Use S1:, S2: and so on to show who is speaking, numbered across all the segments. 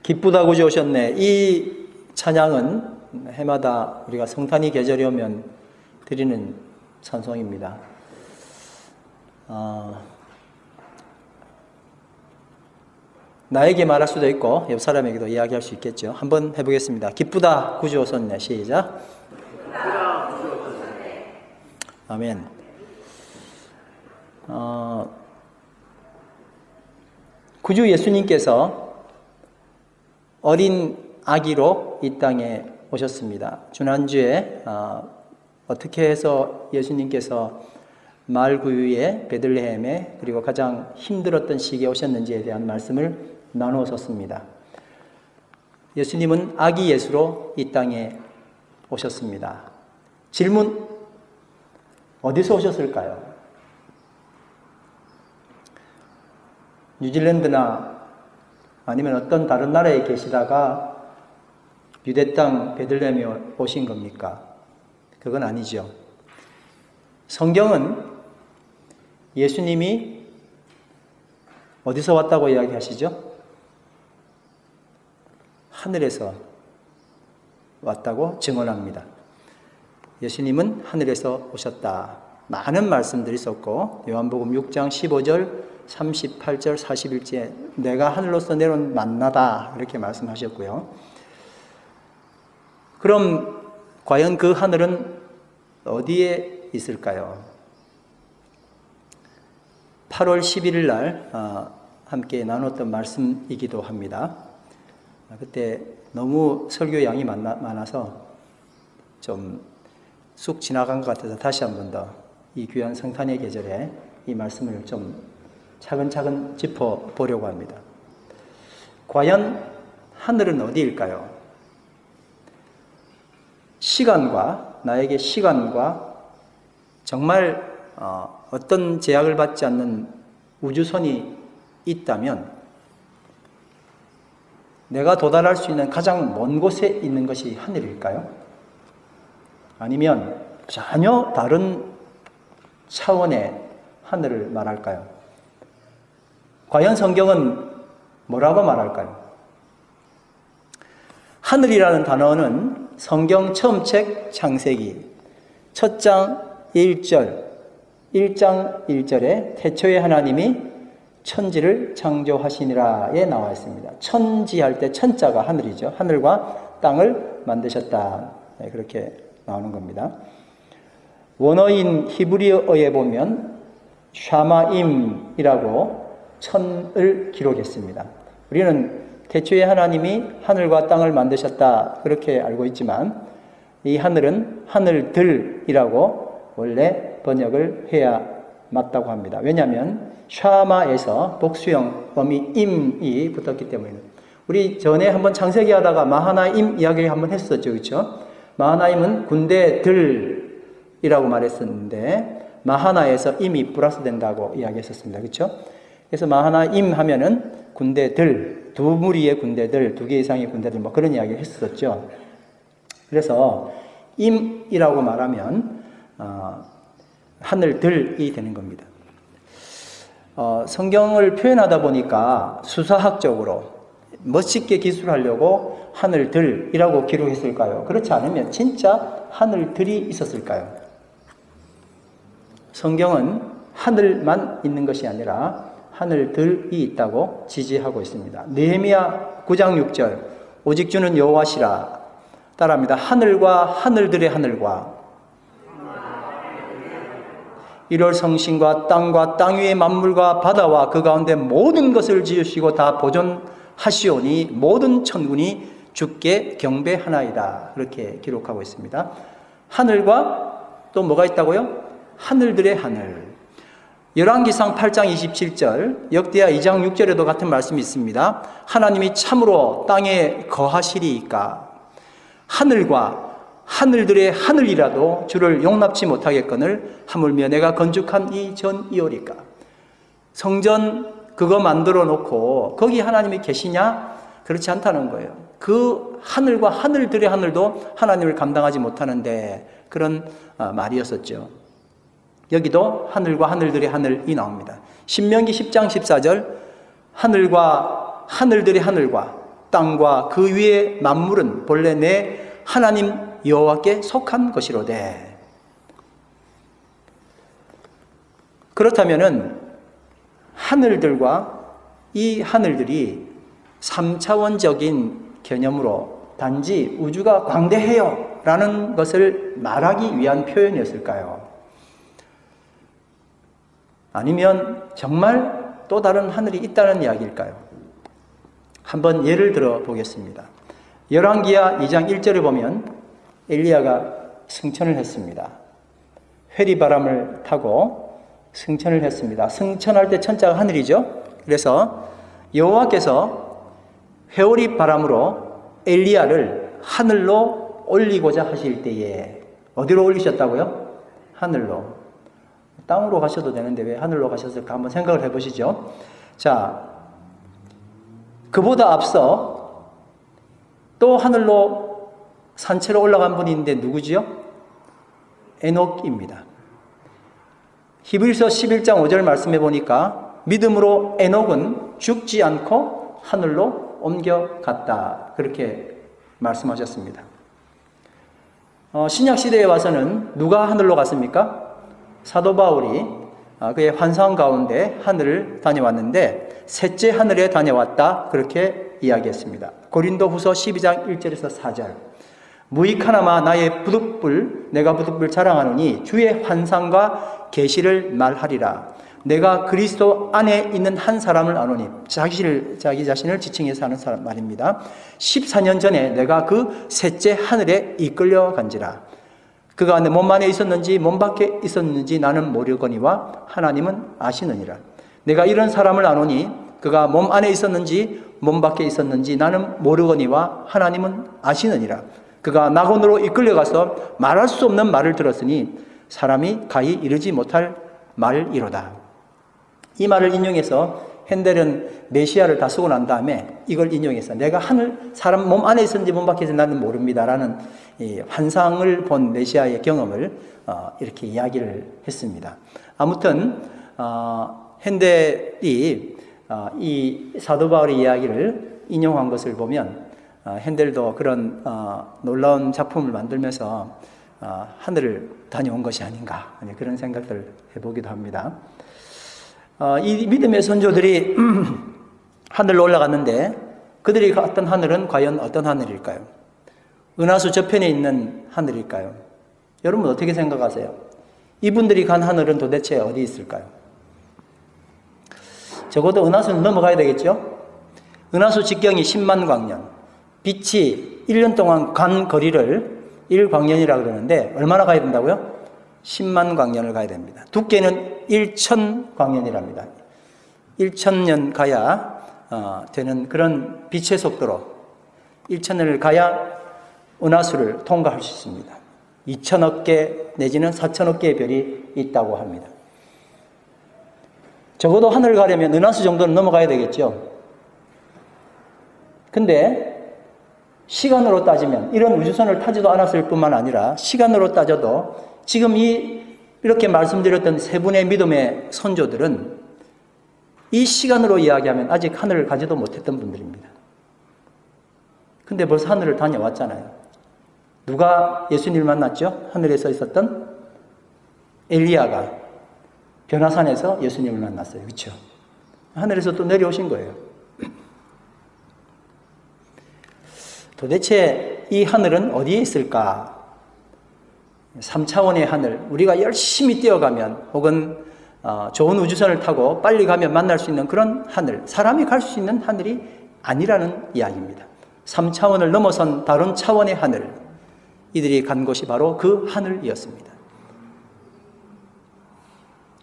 S1: 기쁘다 구주 오셨네. 이 찬양은 해마다 우리가 성탄이 계절이 오면 드리는 찬송입니다. 나에게 말할 수도 있고 옆 사람에게도 이야기할 수 있겠죠. 한번 해보겠습니다. 기쁘다 구주 오셨네. 시작. 기쁘다 구주 오셨네. 아멘. 구주 예수님께서 어린 아기로 이 땅에 오셨습니다. 지난주에 어떻게 해서 예수님께서 마을 구유에 베들레헴에 그리고 가장 힘들었던 시기에 오셨는지에 대한 말씀을 나누었습니다. 예수님은 아기 예수로 이 땅에 오셨습니다. 질문, 어디서 오셨을까요? 뉴질랜드나 아니면 어떤 다른 나라에 계시다가 유대 땅 베들레헴에 오신 겁니까? 그건 아니죠. 성경은 예수님이 어디서 왔다고 이야기하시죠? 하늘에서 왔다고 증언합니다. 예수님은 하늘에서 오셨다. 많은 말씀들이 있었고 요한복음 6장 15절 38절 41절 내가 하늘로서 내려온 만나다 이렇게 말씀하셨고요. 그럼 과연 그 하늘은 어디에 있을까요? 8월 11일 날 함께 나눴던 말씀이기도 합니다. 그때 너무 설교 양이 많아서 좀 쑥 지나간 것 같아서 다시 한 번 더 이 귀한 성탄의 계절에 이 말씀을 좀 차근차근 짚어보려고 합니다. 과연 하늘은 어디일까요? 나에게 시간과 정말 어떤 제약을 받지 않는 우주선이 있다면 내가 도달할 수 있는 가장 먼 곳에 있는 것이 하늘일까요? 아니면 전혀 다른 차원의 하늘을 말할까요? 과연 성경은 뭐라고 말할까요? 하늘이라는 단어는 성경 처음 책 창세기 첫 장 1장 1절에 태초에 하나님이 천지를 창조하시니라에 나와 있습니다. 천지할 때 천자가 하늘이죠. 하늘과 땅을 만드셨다. 네, 그렇게 나오는 겁니다. 원어인 히브리어에 보면 샤마임이라고 천을 기록했습니다. 우리는 태초에 하나님이 하늘과 땅을 만드셨다 그렇게 알고 있지만 이 하늘은 하늘들이라고 원래 번역을 해야 맞다고 합니다. 왜냐하면 샤마에서 복수형 어미 임이 붙었기 때문에. 우리 전에 한번 창세기 하다가 마하나임 이야기 한번 했었죠. 그렇죠? 마하나임은 군대들이라고 말했었는데 마하나에서 임이 플러스 된다고 이야기했었습니다. 그렇죠? 그래서 마하나임 하면은 군대들, 두 무리의 군대들, 2개 이상의 군대들 뭐 그런 이야기를 했었죠. 그래서 임이라고 말하면 하늘들이 되는 겁니다. 성경을 표현하다 보니까 수사학적으로 멋있게 기술하려고 하늘들이라고 기록했을까요? 그렇지 않으면 진짜 하늘들이 있었을까요? 성경은 하늘만 있는 것이 아니라 하늘들이 있다고 지지하고 있습니다. 느헤미야 9장 6절 오직 주는 여호와시라 따라합니다. 하늘과 하늘들의 하늘과 1월 성신과 땅과 땅 위의 만물과 바다와 그 가운데 모든 것을 지으시고 다 보존하시오니 모든 천군이 주께 경배하나이다. 그렇게 기록하고 있습니다. 하늘과 또 뭐가 있다고요? 하늘들의 하늘. 열왕기상 8장 27절, 역대하 2장 6절에도 같은 말씀이 있습니다. 하나님이 참으로 땅에 거하시리이까 하늘과 하늘들의 하늘이라도 주를 용납치 못하겠거늘 하물며 내가 건축한 이 전이오리까. 성전 그거 만들어 놓고 거기 하나님이 계시냐? 그렇지 않다는 거예요. 그 하늘과 하늘들의 하늘도 하나님을 감당하지 못하는데 그런 말이었었죠. 여기도 하늘과 하늘들의 하늘이 나옵니다. 신명기 10장 14절 하늘과 하늘들의 하늘과 땅과 그 위의 만물은 본래 내 하나님 여호와께 속한 것이로되. 그렇다면은 하늘들과 이 하늘들이 3차원적인 개념으로 단지 우주가 광대해요 라는 것을 말하기 위한 표현이었을까요? 아니면 정말 또 다른 하늘이 있다는 이야기일까요? 한번 예를 들어 보겠습니다. 열왕기하 2장 1절에 보면 엘리야가 승천을 했습니다. 회리바람을 타고 승천을 했습니다. 승천할 때 천자가 하늘이죠. 그래서 여호와께서 회오리 바람으로 엘리야를 하늘로 올리고자 하실 때에 어디로 올리셨다고요? 하늘로. 땅으로 가셔도 되는데 왜 하늘로 가셨을까 한번 생각을 해보시죠. 자, 그보다 앞서 또 하늘로 산채로 올라간 분이 있는데 누구지요? 에녹입니다. 히브리서 11장 5절 말씀해 보니까 믿음으로 에녹은 죽지 않고 하늘로 옮겨갔다. 그렇게 말씀하셨습니다. 신약시대에 와서는 누가 하늘로 갔습니까? 사도 바울이 그의 환상 가운데 하늘을 다녀왔는데 셋째 하늘에 다녀왔다. 그렇게 이야기했습니다. 고린도 후서 12장 1절에서 4절. 무익하나마 나의 부득불 내가 부득불 자랑하노니 주의 환상과 계시를 말하리라. 내가 그리스도 안에 있는 한 사람을 아노니 자기 자신을 지칭해서 하는 사람 말입니다. 14년 전에 내가 그 셋째 하늘에 이끌려 간지라. 그가 내 몸 안에 있었는지 몸 밖에 있었는지 나는 모르거니와 하나님은 아시느니라. 내가 이런 사람을 아노니 그가 몸 안에 있었는지 몸 밖에 있었는지 나는 모르거니와 하나님은 아시느니라. 그가 낙원으로 이끌려가서 말할 수 없는 말을 들었으니 사람이 가히 이르지 못할 말이로다. 이 말을 인용해서 핸델은 메시아를 다 쓰고 난 다음에 이걸 인용해서 내가 사람 몸 안에 있었는지 몸 밖에 있었는지 나는 모릅니다라는 이 환상을 본 메시아의 경험을 이렇게 이야기를 했습니다. 아무튼 핸델이 이 사도 바울의 이야기를 인용한 것을 보면 핸델도 그런 놀라운 작품을 만들면서 하늘을 다녀온 것이 아닌가 그런 생각을 해보기도 합니다. 이 믿음의 선조들이 하늘로 올라갔는데 그들이 갔던 하늘은 과연 어떤 하늘일까요? 은하수 저편에 있는 하늘일까요? 여러분 어떻게 생각하세요? 이분들이 간 하늘은 도대체 어디 있을까요? 적어도 은하수는 넘어가야 되겠죠? 은하수 직경이 10만 광년, 빛이 1년 동안 간 거리를 1광년이라고 그러는데 얼마나 가야 된다고요? 10만 광년을 가야 됩니다. 두께는 1,000광년이랍니다. 1,000년 가야 되는 그런 빛의 속도로 1,000년을 가야 은하수를 통과할 수 있습니다. 2,000억 개 내지는 4,000억 개의 별이 있다고 합니다. 적어도 하늘을 가려면 은하수 정도는 넘어가야 되겠죠. 근데 시간으로 따지면 이런 우주선을 타지도 않았을 뿐만 아니라 시간으로 따져도 지금 이렇게 말씀드렸던 세 분의 믿음의 선조들은 이 시간으로 이야기하면 아직 하늘을 가지도 못했던 분들입니다. 근데 벌써 하늘을 다녀왔잖아요. 누가 예수님을 만났죠? 하늘에 서 있었던 엘리야가 변화산에서 예수님을 만났어요. 그렇죠? 하늘에서 또 내려오신 거예요. 도대체 이 하늘은 어디에 있을까? 3차원의 하늘, 우리가 열심히 뛰어가면 혹은 좋은 우주선을 타고 빨리 가면 만날 수 있는 그런 하늘, 사람이 갈 수 있는 하늘이 아니라는 이야기입니다. 3차원을 넘어선 다른 차원의 하늘, 이들이 간 곳이 바로 그 하늘이었습니다.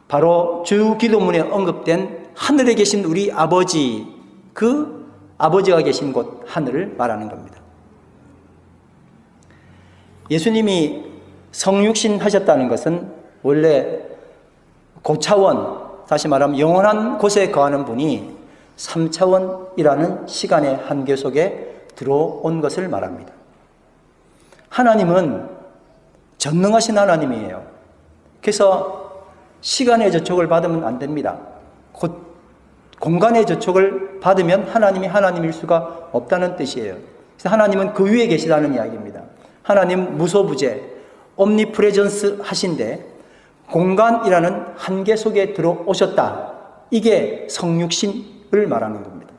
S1: 바로 주 기도문에 언급된 하늘에 계신 우리 아버지, 그 아버지가 계신 곳 하늘을 말하는 겁니다. 예수님이 성육신 하셨다는 것은 원래 고차원, 다시 말하면 영원한 곳에 거하는 분이 3차원이라는 시간의 한계 속에 들어온 것을 말합니다. 하나님은 전능하신 하나님이에요. 그래서 시간의 저촉을 받으면 안 됩니다. 공간의 저촉을 받으면 하나님이 하나님일 수가 없다는 뜻이에요. 그래서 하나님은 그 위에 계시다는 이야기입니다. 하나님 무소부재, 옴니프레전스 하신데 공간이라는 한계 속에 들어오셨다. 이게 성육신을 말하는 겁니다.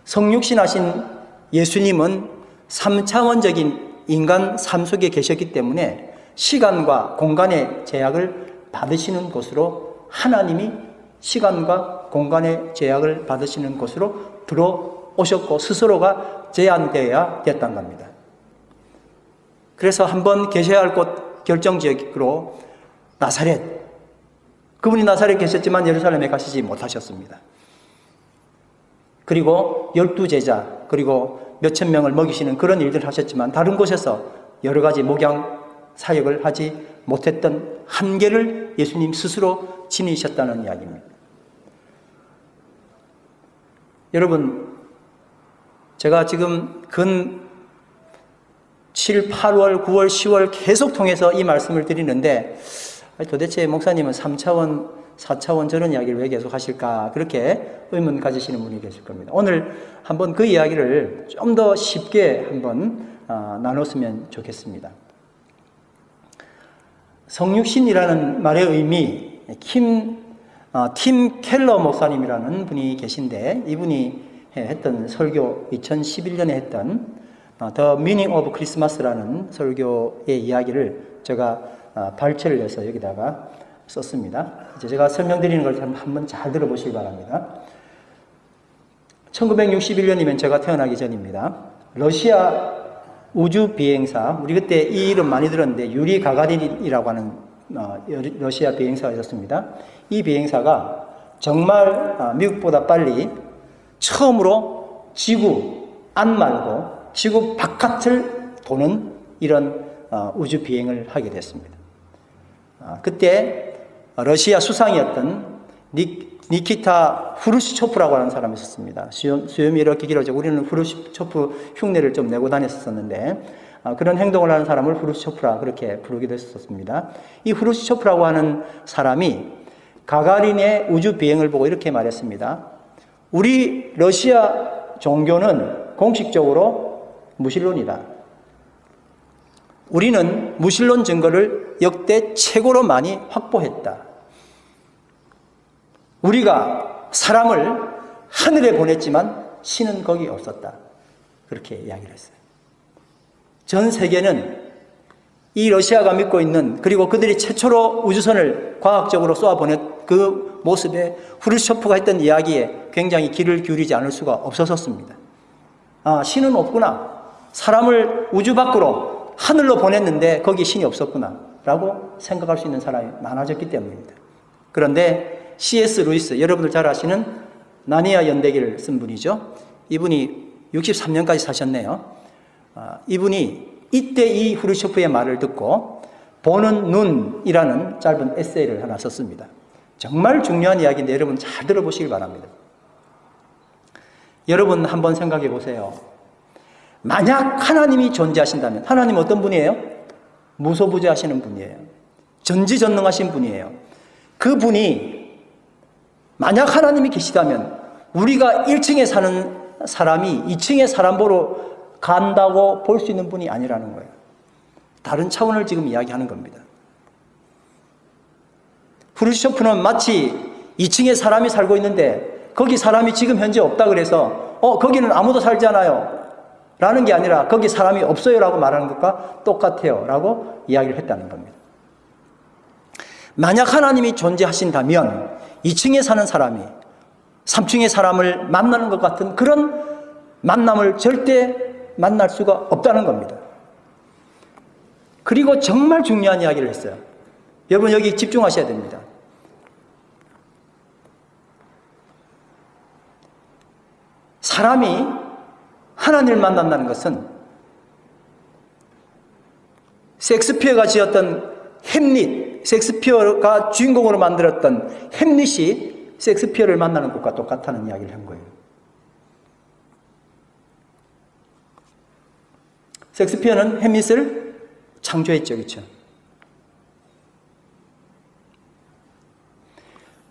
S1: 성육신 하신 예수님은 3차원적인 인간 삶 속에 계셨기 때문에 시간과 공간의 제약을 받으시는 곳으로 하나님이 시간과 공간의 제약을 받으시는 곳으로 들어오셨고 스스로가 제한되어야 됐단 겁니다. 그래서 한번 계셔야 할 곳 결정지역으로 나사렛, 그분이 나사렛에 계셨지만 예루살렘에 가시지 못하셨습니다. 그리고 12제자 그리고 몇천 명을 먹이시는 그런 일들을 하셨지만 다른 곳에서 여러 가지 목양 사역을 하지 못했던 한계를 예수님 스스로 지니셨다는 이야기입니다. 여러분, 제가 지금 근 7, 8월, 9월, 10월 계속 통해서 이 말씀을 드리는데 도대체 목사님은 3차원, 4차원 저런 이야기를 왜 계속 하실까? 그렇게 의문 가지시는 분이 계실 겁니다. 오늘 한번 그 이야기를 좀 더 쉽게 한번 나눴으면 좋겠습니다. 성육신이라는 말의 의미, 팀 켈러 목사님이라는 분이 계신데 이분이 했던 설교, 2011년에 했던 The Meaning of Christmas라는 설교의 이야기를 제가 발췌를 해서 여기다가 썼습니다. 이제 제가 설명드리는 걸 한번 잘 들어보시기 바랍니다. 1961년이면 제가 태어나기 전입니다. 러시아 우주 비행사, 우리 그때 이 이름 많이 들었는데 유리 가가린이라고 하는 러시아 비행사가 있었습니다. 이 비행사가 정말 미국보다 빨리 처음으로 지구 안 말고 지구 바깥을 도는 이런 우주 비행을 하게 됐습니다. 그때 러시아 수상이었던 니키타 후르시초프라고 하는 사람이 있었습니다. 수염이 이렇게 길어져 우리는 후르시초프 흉내를 좀 내고 다녔었는데 그런 행동을 하는 사람을 후르시초프라 그렇게 부르기도 했었습니다. 이 후르시초프라고 하는 사람이 가가린의 우주 비행을 보고 이렇게 말했습니다. 우리 러시아 종교는 공식적으로 무신론이다. 우리는 무신론 증거를 역대 최고로 많이 확보했다. 우리가 사람을 하늘에 보냈지만 신은 거기 없었다. 그렇게 이야기를 했어요. 전 세계는 이 러시아가 믿고 있는 그리고 그들이 최초로 우주선을 과학적으로 쏘아보낸 그 모습에 후르쇼프가 했던 이야기에 굉장히 귀를 기울이지 않을 수가 없었습니다. 신은 없구나. 사람을 우주 밖으로 하늘로 보냈는데 거기 신이 없었구나 라고 생각할 수 있는 사람이 많아졌기 때문입니다. 그런데 C.S. 루이스, 여러분들 잘 아시는 나니아 연대기를 쓴 분이죠. 이분이 63년까지 사셨네요. 이분이 이때 이 후르쇼프의 말을 듣고 보는 눈이라는 짧은 에세이를 하나 썼습니다. 정말 중요한 이야기인데 여러분 잘 들어보시길 바랍니다. 여러분 한번 생각해 보세요. 만약 하나님이 존재하신다면, 하나님 어떤 분이에요? 무소부재하시는 분이에요. 전지전능하신 분이에요. 그 분이 만약 하나님이 계시다면 우리가 1층에 사는 사람이 2층에 사람 보러 간다고 볼 수 있는 분이 아니라는 거예요. 다른 차원을 지금 이야기하는 겁니다. 후르쇼프는 마치 2층에 사람이 살고 있는데 거기 사람이 지금 현재 없다 그래서 거기는 아무도 살지 않아요 라는 게 아니라 거기 사람이 없어요 라고 말하는 것과 똑같아요 라고 이야기를 했다는 겁니다. 만약 하나님이 존재하신다면 2층에 사는 사람이 3층의 사람을 만나는 것 같은 그런 만남을 절대 만날 수가 없다는 겁니다. 그리고 정말 중요한 이야기를 했어요. 여러분 여기 집중하셔야 됩니다. 사람이 하나님을 만난다는 것은 셰익스피어가 지었던 햄릿, 셰익스피어가 주인공으로 만들었던 햄릿이 셰익스피어를 만나는 것과 똑같다는 이야기를 한 거예요. 셰익스피어는 햄릿을 창조했죠, 그렇죠?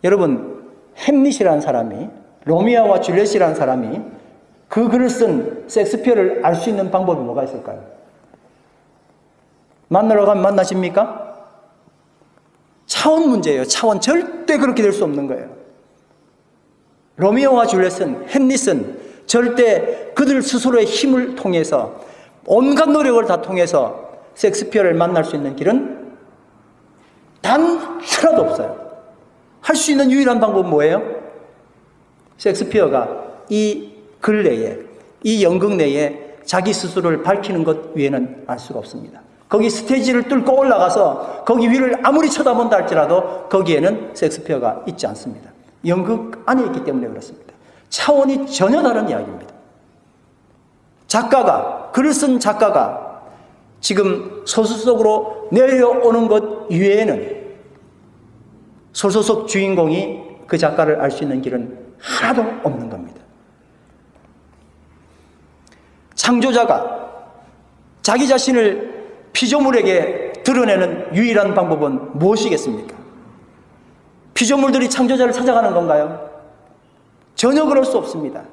S1: 여러분, 햄릿이라는 사람이, 로미오와 줄리엣이라는 사람이 그 글을 쓴 셰익스피어를 알 수 있는 방법이 뭐가 있을까요? 만나러 가면 만나십니까? 차원 문제예요. 차원. 절대 그렇게 될 수 없는 거예요. 로미오와 줄리엣은, 햄릿은 절대 그들 스스로의 힘을 통해서, 온갖 노력을 다 통해서 셰익스피어를 만날 수 있는 길은 단 하나도 없어요. 할 수 있는 유일한 방법은 뭐예요? 셰익스피어가 이 글 내에, 이 연극 내에 자기 스스로를 밝히는 것 외에는 알 수가 없습니다. 거기 스테이지를 뚫고 올라가서 거기 위를 아무리 쳐다본다 할지라도 거기에는 셰익스피어가 있지 않습니다. 연극 안에 있기 때문에 그렇습니다. 차원이 전혀 다른 이야기입니다. 작가가, 글을 쓴 작가가 지금 소설 속으로 내려오는 것 외에는 소설 속 주인공이 그 작가를 알 수 있는 길은 하나도 없는 겁니다. 창조자가 자기 자신을 피조물에게 드러내는 유일한 방법은 무엇이겠습니까? 피조물들이 창조자를 찾아가는 건가요? 전혀 그럴 수 없습니다.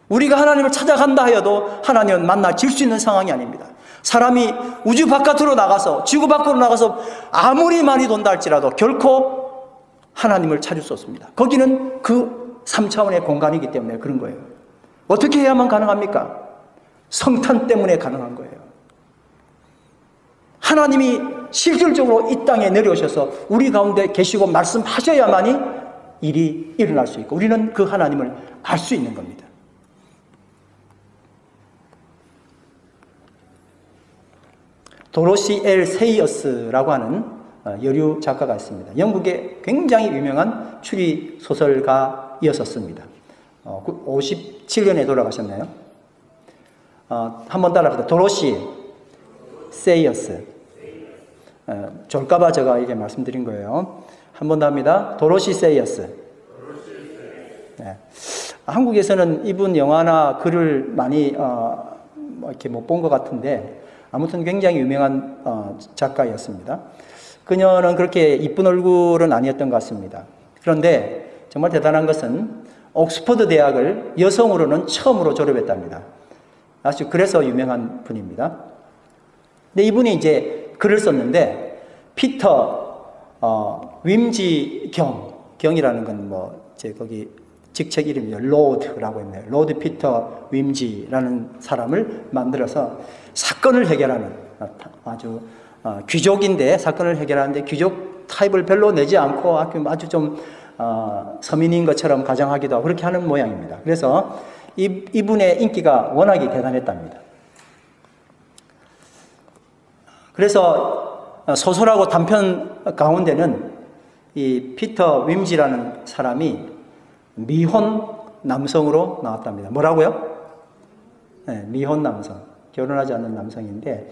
S1: 우리가 하나님을 찾아간다 하여도 하나님은 만나질 수 있는 상황이 아닙니다. 사람이 우주 바깥으로 나가서, 지구 밖으로 나가서 아무리 많이 돈다 할지라도 결코 하나님을 찾을 수 없습니다. 거기는 그 3차원의 공간이기 때문에 그런 거예요. 어떻게 해야만 가능합니까? 성탄 때문에 가능한 거예요. 하나님이 실질적으로 이 땅에 내려오셔서 우리 가운데 계시고 말씀하셔야만이 일이 일어날 수 있고 우리는 그 하나님을 알 수 있는 겁니다. 도로시 엘 세이어스라고 하는 여류 작가가 있습니다. 영국의 굉장히 유명한 추리 소설가이었습니다. 57년에 돌아가셨나요? 한번 따라합시다. 도로시 세이어스. 졸까봐 제가 이게 말씀드린 거예요. 한 번 더 합니다. 도로시 세이어스. 네. 한국에서는 이분 영화나 글을 많이 이렇게 못 본 것 같은데 아무튼 굉장히 유명한 작가였습니다. 그녀는 그렇게 이쁜 얼굴은 아니었던 것 같습니다. 그런데 정말 대단한 것은 옥스퍼드 대학을 여성으로는 처음으로 졸업했답니다. 아주 그래서 유명한 분입니다. 근데 이분이 이제 글을 썼는데 피터 윈지 경이라는 건 뭐 제 거기 직책 이름이요. 로드라고 했네요. 로드 피터 윈지라는 사람을 만들어서 사건을 해결하는 아주 귀족인데 사건을 해결하는데 귀족 타입을 별로 내지 않고 아주 좀 서민인 것처럼 가정하기도 하고 그렇게 하는 모양입니다. 그래서 이분의 인기가 워낙에 대단했답니다. 그래서 소설하고 단편 가운데는 이 피터 윈지라는 사람이 미혼 남성으로 나왔답니다. 뭐라고요? 네, 미혼 남성. 결혼하지 않은 남성인데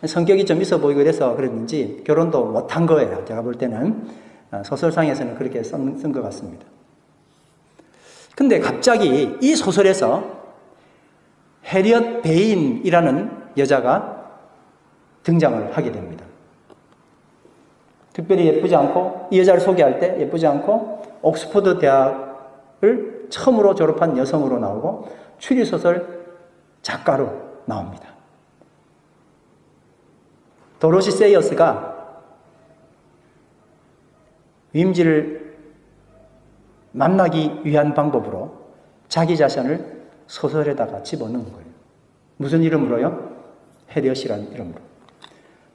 S1: 성격이 좀 있어 보이고 그래서 그랬는지 결혼도 못한 거예요. 제가 볼 때는 소설상에서는 그렇게 쓴 것 같습니다. 근데 갑자기 이 소설에서 해리엇 베인이라는 여자가 등장을 하게 됩니다. 특별히 예쁘지 않고 이 여자를 소개할 때 예쁘지 않고 옥스퍼드 대학을 처음으로 졸업한 여성으로 나오고 추리소설 작가로 나옵니다. 도로시 세이어스가 윈지를 만나기 위한 방법으로 자기 자신을 소설에다가 집어넣은 거예요. 무슨 이름으로요? 해리엇이라는 이름으로.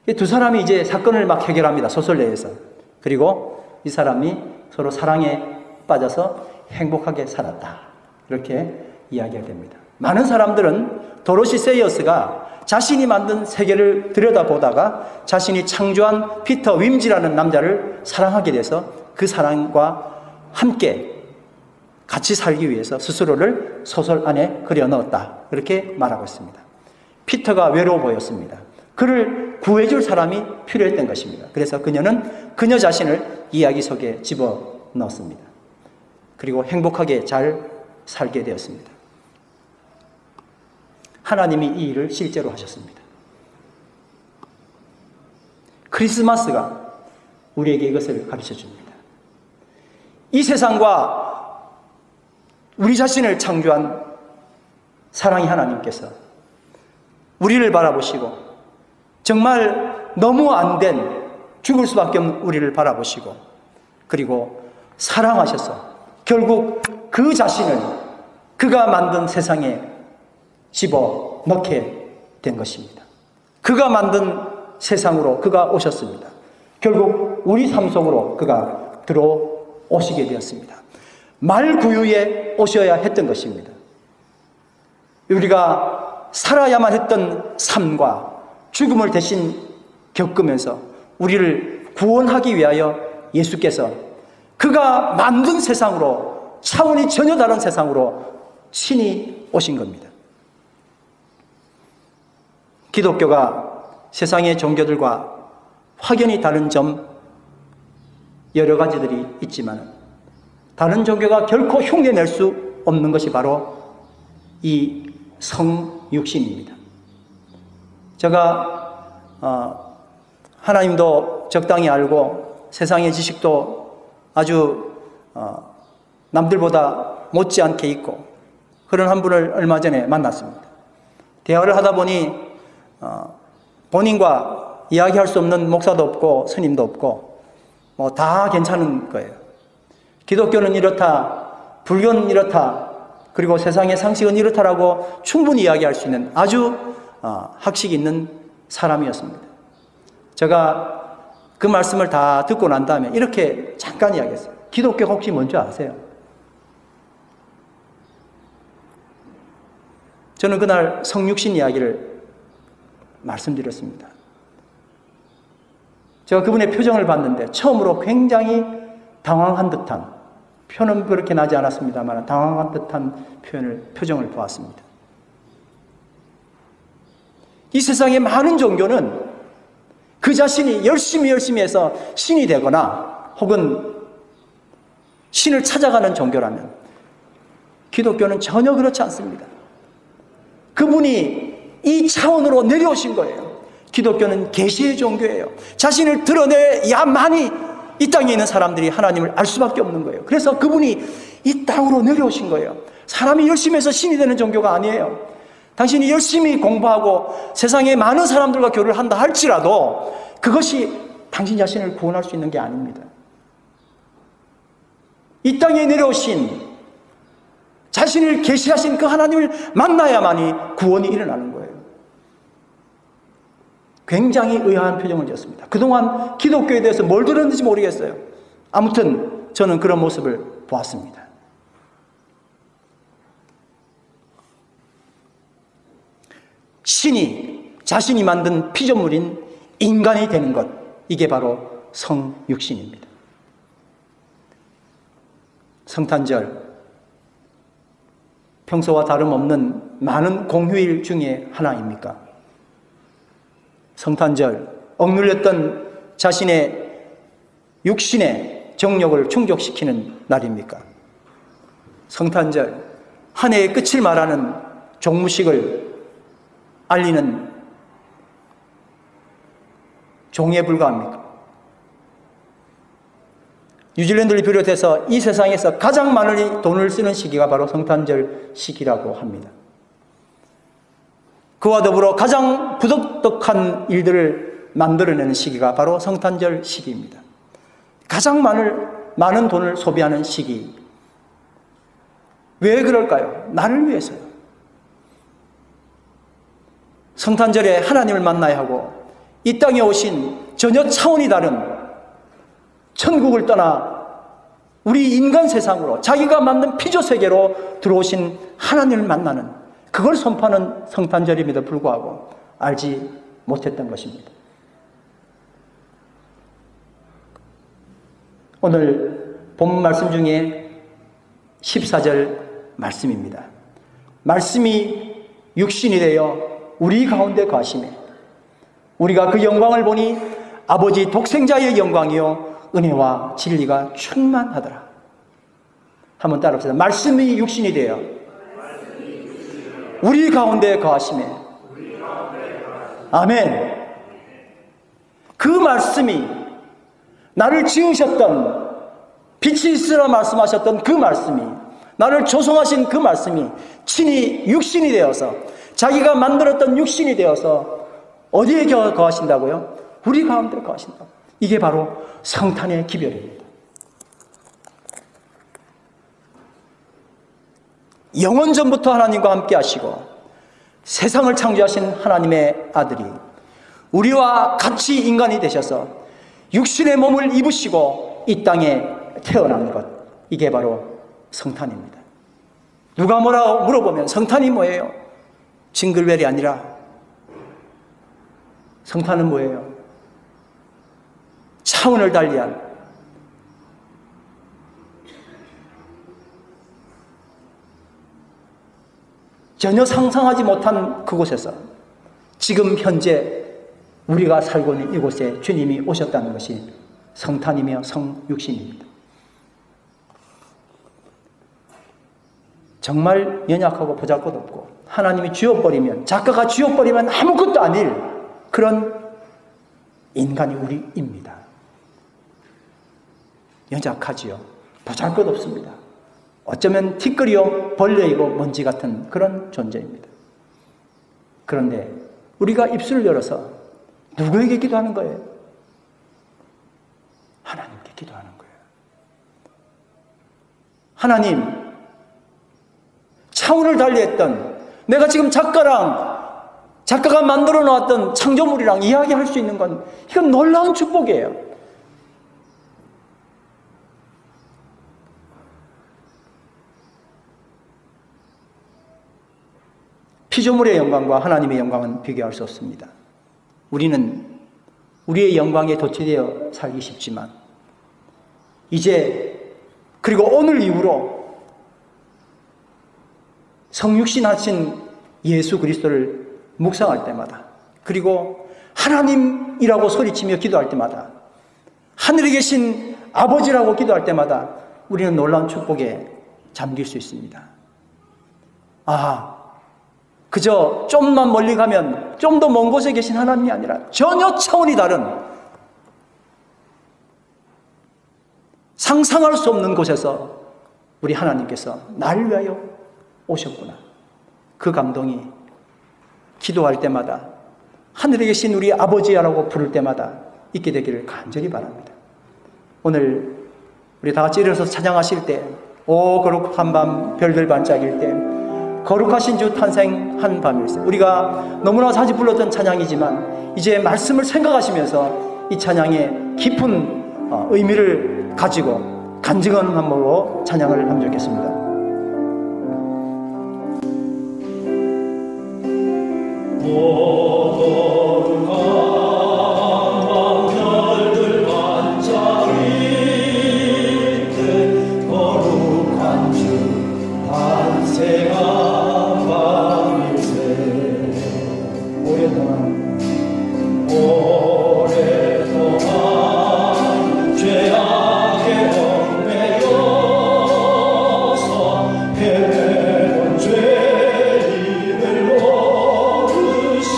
S1: 이 두 사람이 이제 사건을 막 해결합니다. 소설 내에서. 그리고 이 사람이 서로 사랑에 빠져서 행복하게 살았다. 이렇게 이야기가 됩니다. 많은 사람들은 도로시 세이어스가 자신이 만든 세계를 들여다보다가 자신이 창조한 피터 윈지라는 남자를 사랑하게 돼서 그 사랑과 함께 같이 살기 위해서 스스로를 소설 안에 그려넣었다. 그렇게 말하고 있습니다. 피터가 외로워 보였습니다. 그를 구해줄 사람이 필요했던 것입니다. 그래서 그녀는 그녀 자신을 이야기 속에 집어넣었습니다. 그리고 행복하게 잘 살게 되었습니다. 하나님이 이 일을 실제로 하셨습니다. 크리스마스가 우리에게 이것을 가르쳐 줍니다. 이 세상과 우리 자신을 창조한 사랑의 하나님께서 우리를 바라보시고 정말 너무 안 된 죽을 수밖에 없는 우리를 바라보시고 그리고 사랑하셔서 결국 그 자신을 그가 만든 세상에 집어넣게 된 것입니다. 그가 만든 세상으로 그가 오셨습니다. 결국 우리 삶 속으로 그가 들어오시게 되었습니다. 말구유에 오셔야 했던 것입니다. 우리가 살아야만 했던 삶과 죽음을 대신 겪으면서 우리를 구원하기 위하여 예수께서 그가 만든 세상으로 차원이 전혀 다른 세상으로 친히 오신 겁니다. 기독교가 세상의 종교들과 확연히 다른 점 여러 가지들이 있지만 다른 종교가 결코 흉내낼 수 없는 것이 바로 이 성육신입니다. 제가 하나님도 적당히 알고 세상의 지식도 아주 남들보다 못지않게 있고 그런 한 분을 얼마 전에 만났습니다. 대화를 하다 보니 본인과 이야기할 수 없는 목사도 없고 스님도 없고 뭐 다 괜찮은 거예요. 기독교는 이렇다, 불교는 이렇다, 그리고 세상의 상식은 이렇다라고 충분히 이야기할 수 있는 아주 학식 있는 사람이었습니다. 제가 그 말씀을 다 듣고 난 다음에 이렇게 잠깐 이야기했어요. 기독교가 혹시 뭔지 아세요? 저는 그날 성육신 이야기를 말씀드렸습니다. 제가 그분의 표정을 봤는데 처음으로 굉장히 당황한 듯한, 표는 그렇게 나지 않았습니다만 당황한 듯한 표정을 보았습니다. 이 세상의 많은 종교는 그 자신이 열심히 해서 신이 되거나 혹은 신을 찾아가는 종교라면 기독교는 전혀 그렇지 않습니다. 그분이 이 차원으로 내려오신 거예요. 기독교는 계시의 종교예요. 자신을 드러내야만이 이 땅에 있는 사람들이 하나님을 알 수밖에 없는 거예요. 그래서 그분이 이 땅으로 내려오신 거예요. 사람이 열심히 해서 신이 되는 종교가 아니에요. 당신이 열심히 공부하고 세상에 많은 사람들과 교류를 한다 할지라도 그것이 당신 자신을 구원할 수 있는 게 아닙니다. 이 땅에 내려오신 자신을 계시하신 그 하나님을 만나야만이 구원이 일어나는 거예요. 굉장히 의아한 표정을 지었습니다. 그동안 기독교에 대해서 뭘 들었는지 모르겠어요. 아무튼 저는 그런 모습을 보았습니다. 신이 자신이 만든 피조물인 인간이 되는 것, 이게 바로 성육신입니다. 성탄절, 평소와 다름없는 많은 공휴일 중에 하나입니까? 성탄절, 억눌렸던 자신의 육신의 정욕을 충족시키는 날입니까? 성탄절, 한 해의 끝을 말하는 종무식을 알리는 종에 불과합니까? 뉴질랜드를 비롯해서 이 세상에서 가장 많은 돈을 쓰는 시기가 바로 성탄절 시기라고 합니다. 그와 더불어 가장 부덕덕한 일들을 만들어내는 시기가 바로 성탄절 시기입니다. 가장 많은 돈을 소비하는 시기. 왜 그럴까요? 나를 위해서요. 성탄절에 하나님을 만나야 하고 이 땅에 오신 전혀 차원이 다른 천국을 떠나 우리 인간 세상으로 자기가 만든 피조세계로 들어오신 하나님을 만나는, 그걸 선포하는 성탄절임에도 불구하고 알지 못했던 것입니다. 오늘 본 말씀 중에 14절 말씀입니다. 말씀이 육신이 되어 우리 가운데 거하시매 우리가 그 영광을 보니 아버지 독생자의 영광이요 은혜와 진리가 충만하더라. 한번 따라합시다. 말씀이 육신이 되어 우리 가운데 거하시매. 아멘. 그 말씀이 나를 지으셨던, 빛이 있으라 말씀하셨던 그 말씀이 나를 조성하신 그 말씀이 친히 육신이 되어서, 자기가 만들었던 육신이 되어서 어디에 거하신다고요? 우리 가운데 거하신다고. 이게 바로 성탄의 기별입니다. 영원 전부터 하나님과 함께 하시고 세상을 창조하신 하나님의 아들이 우리와 같이 인간이 되셔서 육신의 몸을 입으시고 이 땅에 태어난 것, 이게 바로 성탄입니다. 누가 뭐라고 물어보면 성탄이 뭐예요? 징글벨이 아니라 성탄은 뭐예요? 차원을 달리한 전혀 상상하지 못한 그곳에서 지금 현재 우리가 살고 있는 이곳에 주님이 오셨다는 것이 성탄이며 성육신입니다. 정말 연약하고 보잘것없고 하나님이 쥐어버리면, 작가가 쥐어버리면 아무것도 아닐 그런 인간이 우리입니다. 연약하지요. 보잘것없습니다. 어쩌면 티끌이요 벌레이고 먼지 같은 그런 존재입니다. 그런데 우리가 입술을 열어서 누구에게 기도하는 거예요? 하나님께 기도하는 거예요. 하나님, 차원을 달리했던 내가 지금 작가가 만들어 놓았던 창조물이랑 이야기할 수 있는 건 이건 놀라운 축복이에요. 피조물의 영광과 하나님의 영광은 비교할 수 없습니다. 우리는 우리의 영광에 도취되어 살기 쉽지만 이제 그리고 오늘 이후로 성육신하신 예수 그리스도를 묵상할 때마다, 그리고 하나님이라고 소리치며 기도할 때마다, 하늘에 계신 아버지라고 기도할 때마다 우리는 놀라운 축복에 잠길 수 있습니다. 그저 좀만 멀리 가면 좀 더 먼 곳에 계신 하나님이 아니라 전혀 차원이 다른, 상상할 수 없는 곳에서 우리 하나님께서 나를 위하여 오셨구나. 그 감동이 기도할 때마다, 하늘에 계신 우리 아버지야라고 부를 때마다 있게 되기를 간절히 바랍니다. 오늘 우리 다 같이 일어서서 찬양하실 때, 오 거룩한 밤 별들 반짝일 때, 거룩하신 주 탄생한 밤일세. 우리가 너무나 자주 불렀던 찬양이지만 이제 말씀을 생각하시면서 이 찬양의 깊은 의미를 가지고 간증한 마음으로 찬양을 하면 좋겠습니다.
S2: 죄인을 모르시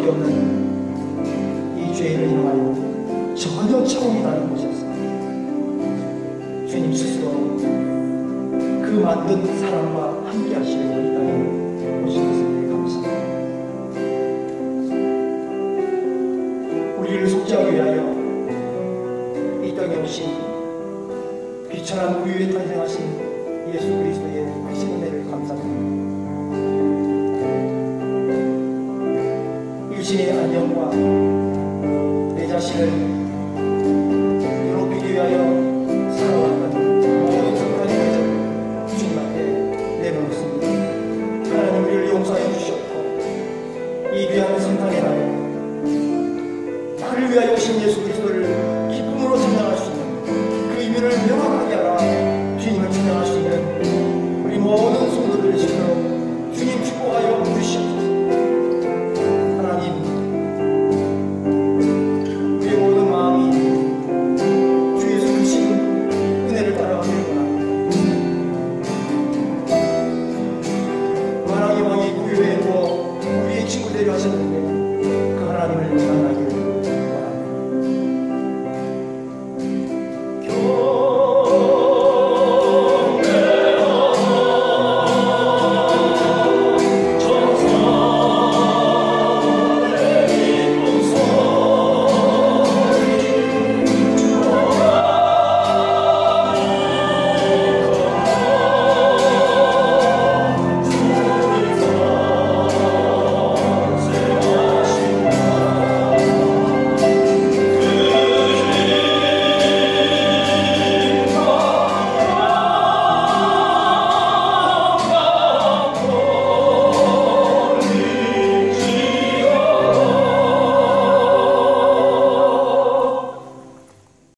S1: 수밖에 없는 이 죄인을 향하여 전혀 차원이 다른 곳이었습니다. 주님 스스로 그 만든 사람과 함께 하시고 이 땅에 오신 것을 감사합니다. 우리를 속죄하기 위하여 이 땅에 오신 비천한 우유에 탄생하신 예수 그리스도의 크신 은혜를 감사합니다. 일신의 안녕과 내 자신을 괴롭히기 위하여 살아왔던 모든 성탄의 것을 주님한테 내놓습니다. 하나님 우리를 용서하여 주셨고 이 귀한 성탄의 날에 나를 위하여 오신 예수 그리스도